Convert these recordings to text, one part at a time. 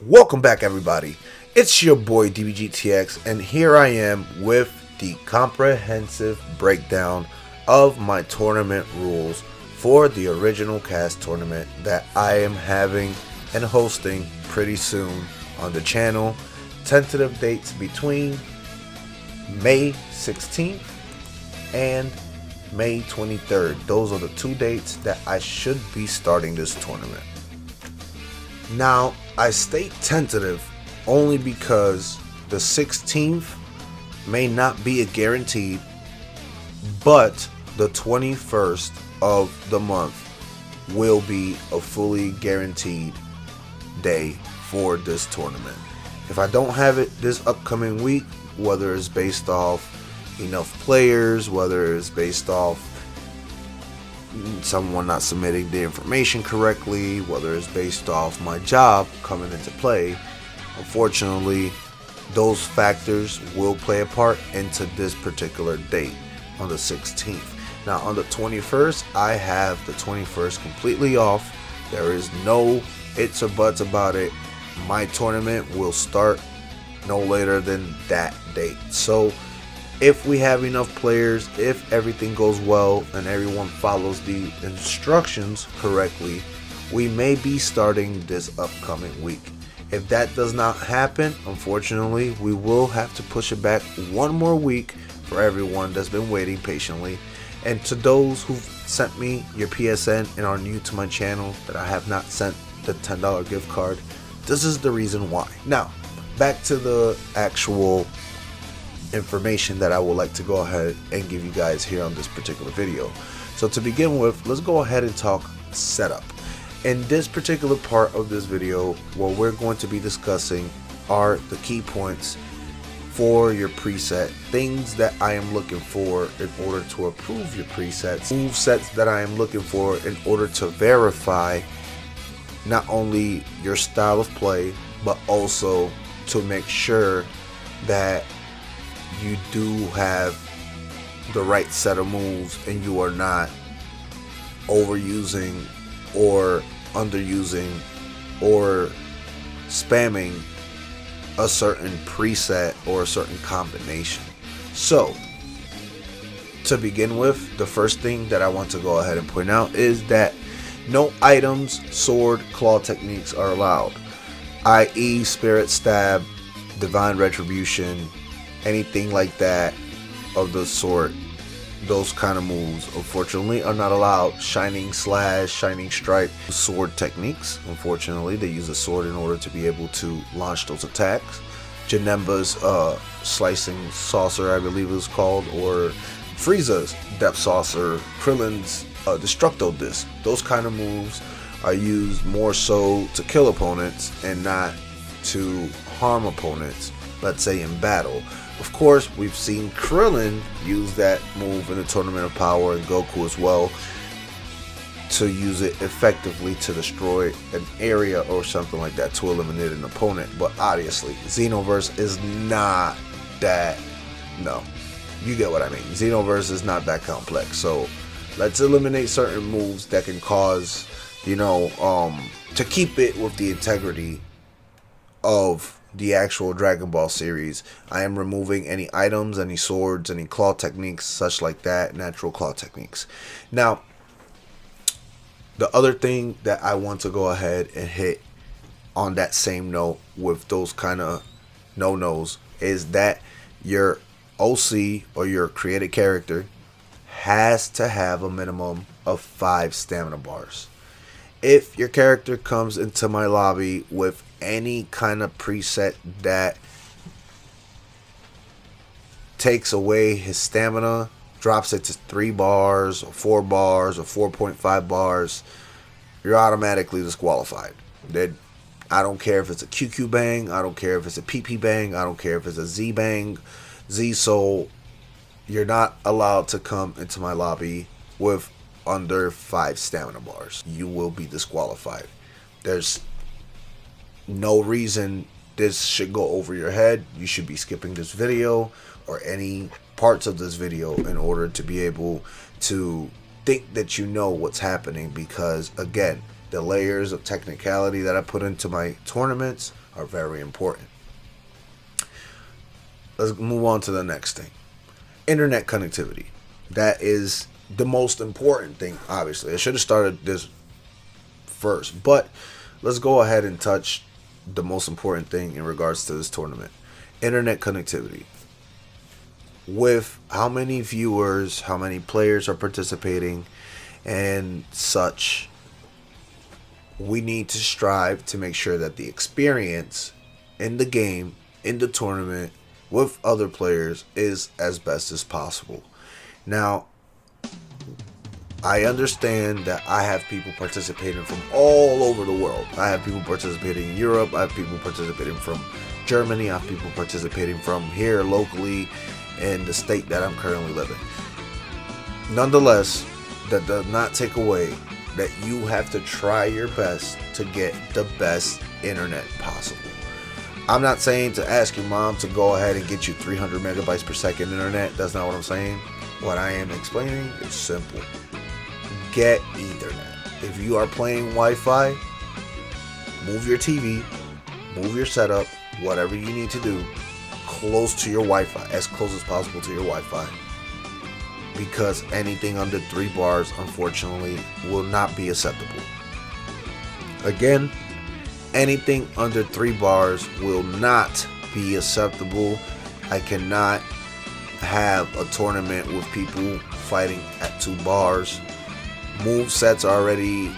Welcome back, everybody. It's your boy DBGTX, and here I am with the comprehensive breakdown of my tournament rules for the original cast tournament that I am having and hosting pretty soon on the channel. Tentative dates between May 16th and May 23rd. Those are the two dates that I should be starting this tournament. Now, I state tentative only because the 16th may not be a guaranteed, but the 21st of the month will be a fully guaranteed day for this tournament. If I don't have it this upcoming week, whether it's based off enough players, whether it's based off someone not submitting the information correctly, whether it's based off my job coming into play, unfortunately those factors will play a part into this particular date on the 16th. Now on the 21st, I have the 21st completely off. There is no ifs or buts about it. My tournament will start no later than that date. So if we have enough players, if everything goes well and everyone follows the instructions correctly, we may be starting this upcoming week. If that does not happen, unfortunately, we will have to push it back one more week for everyone that's been waiting patiently. And to those who've sent me your PSN and are new to my channel that I have not sent the $10 gift card, this is the reason why. Now, back to the actual information that I would like to go ahead and give you guys here on this particular video. So to begin with, let's go ahead and talk setup. In this particular part of this video, what we're going to be discussing are the key points for your preset, things that I am looking for in order to approve your presets, move sets that I am looking for in order to verify not only your style of play, but also to make sure that you do have the right set of moves and you are not overusing or underusing or spamming a certain preset or a certain combination. So to begin with, the first thing that I want to go ahead and point out is that no items, sword, claw techniques are allowed, i.e. spirit stab, divine retribution, anything like that of the sort. Those kind of moves unfortunately are not allowed. Shining slash, shining strike, sword techniques, unfortunately they use a sword in order to be able to launch those attacks. Janemba's slicing saucer, I believe it was called, or Frieza's depth saucer, Krillin's destructo disc. Those kind of moves are used more so to kill opponents and not to harm opponents, let's say in battle. Of course, we've seen Krillin use that move in the Tournament of Power, and Goku as well, to use it effectively to destroy an area or something like that, to eliminate an opponent. But obviously, Xenoverse is not that, no, you get what I mean. Xenoverse is not that complex. So let's eliminate certain moves that can cause, to keep it with the integrity of the actual Dragon Ball series. I am removing any items, any swords, any claw techniques, such like that, natural claw techniques. Now, the other thing that I want to go ahead and hit on that same note with those kind of no-nos is that your OC or your created character has to have a minimum of 5 stamina bars. If your character comes into my lobby with any kind of preset that takes away his stamina, drops it to 3 bars or 4 bars or 4.5 bars, you're automatically disqualified. I don't care if it's a QQ bang, I don't care if it's a PP bang, I don't care if it's a Z bang, Z soul. You're not allowed to come into my lobby with under 5 stamina bars. You will be disqualified. There's no reason this should go over your head. You should be skipping this video or any parts of this video in order to be able to think that you know what's happening, because again, the layers of technicality that I put into my tournaments are very important. Let's move on to the next thing. Internet connectivity. That is the most important thing, obviously. I should have started this first, but let's go ahead and touch the most important thing in regards to this tournament. Internet connectivity. With how many viewers, how many players are participating, and such, we need to strive to make sure that the experience in the game, in the tournament, with other players is as best as possible. Now, I understand that I have people participating from all over the world. I have people participating in Europe. I have people participating from Germany. I have people participating from here locally in the state that I'm currently living. Nonetheless, that does not take away that you have to try your best to get the best internet possible. I'm not saying to ask your mom to go ahead and get you 300 megabytes per second internet. That's not what I'm saying. What I am explaining is simple. Get Ethernet. If you are playing Wi-Fi, move your TV, move your setup, whatever you need to do, close to your Wi-Fi, as close as possible to your Wi-Fi. Because anything under 3 bars, unfortunately, will not be acceptable. Again, anything under 3 bars will not be acceptable. I cannot have a tournament with people fighting at 2 bars. Move sets are already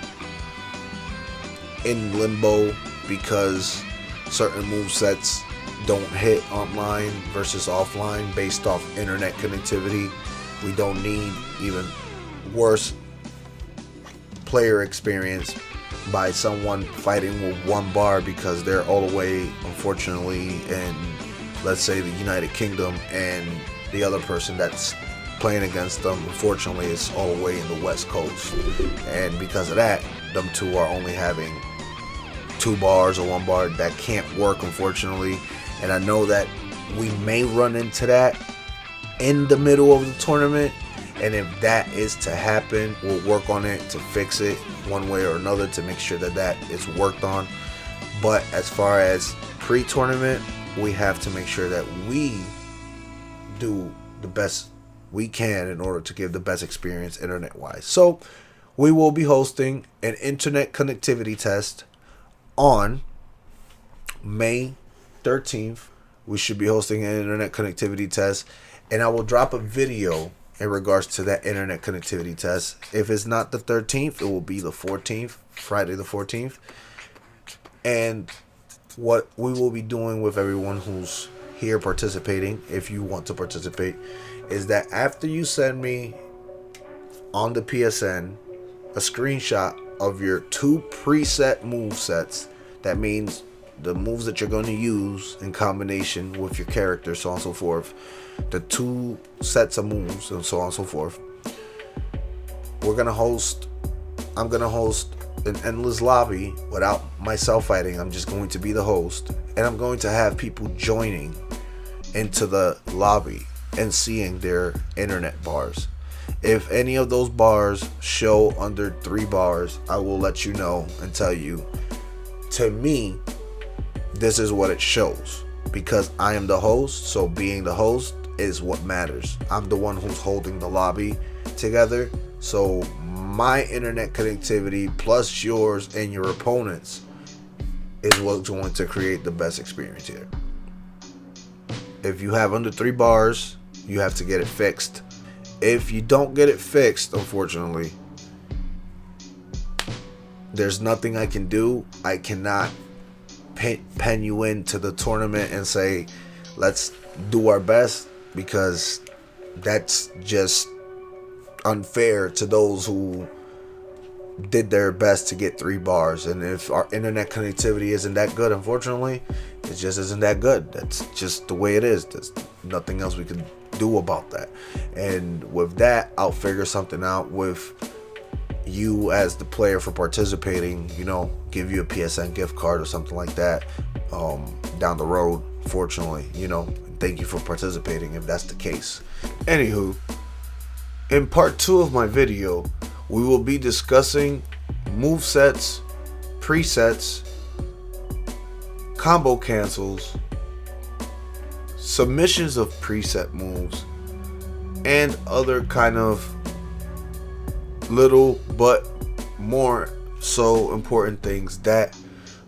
in limbo because certain move sets don't hit online versus offline based off internet connectivity. We don't need even worse player experience by someone fighting with 1 bar because they're all the way, unfortunately, in, let's say, the United Kingdom, and the other person that's playing against them, unfortunately, is all the way in the West Coast. And because of that, them two are only having 2 bars or 1 bar. That can't work, unfortunately. And I know that we may run into that in the middle of the tournament, and if that is to happen, we'll work on it to fix it one way or another to make sure that that is worked on. But as far as pre-tournament, we have to make sure that we do the best we can in order to give the best experience internet wise. So we will be hosting an internet connectivity test on May 13th. We should be hosting an internet connectivity test, and I will drop a video in regards to that internet connectivity test. If it's not the 13th, it will be the 14th, Friday the 14th. And what we will be doing with everyone who's here participating, if you want to participate, is that after you send me on the PSN a screenshot of your 2 preset move sets, that means the moves that you're going to use in combination with your character, so on and so forth, the 2 sets of moves, and so on and so forth. I'm going to host an endless lobby without myself fighting. I'm just going to be the host, and I'm going to have people joining into the lobby and seeing their internet bars. If any of those bars show under 3 bars, I will let you know and tell you, to me, this is what it shows, because I am the host. So being the host is what matters. I'm the one who's holding the lobby together. So my internet connectivity plus yours and your opponents is what's going to create the best experience here. If you have under 3 bars, you have to get it fixed. If you don't get it fixed, unfortunately, there's nothing I can do. I cannot pen you into the tournament and say, let's do our best, because that's just unfair to those who did their best to get 3 bars. And if our internet connectivity isn't that good, unfortunately, it just isn't that good. That's just the way it is. There's nothing else we can do about that. And with that, I'll figure something out with you as the player for participating, give you a PSN gift card or something like that down the road, fortunately, thank you for participating if that's the case. Anywho, in part 2 of my video, we will be discussing move sets, presets, combo cancels, submissions of preset moves, and other kind of little but more so important things that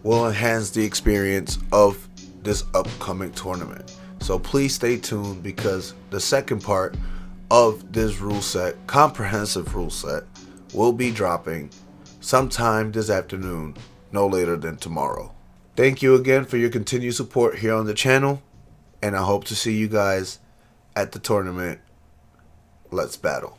will enhance the experience of this upcoming tournament. So please stay tuned, because the second part of this rule set, comprehensive rule set, will be dropping sometime this afternoon, no later than tomorrow. Thank you again for your continued support here on the channel, and I hope to see you guys at the tournament. Let's battle.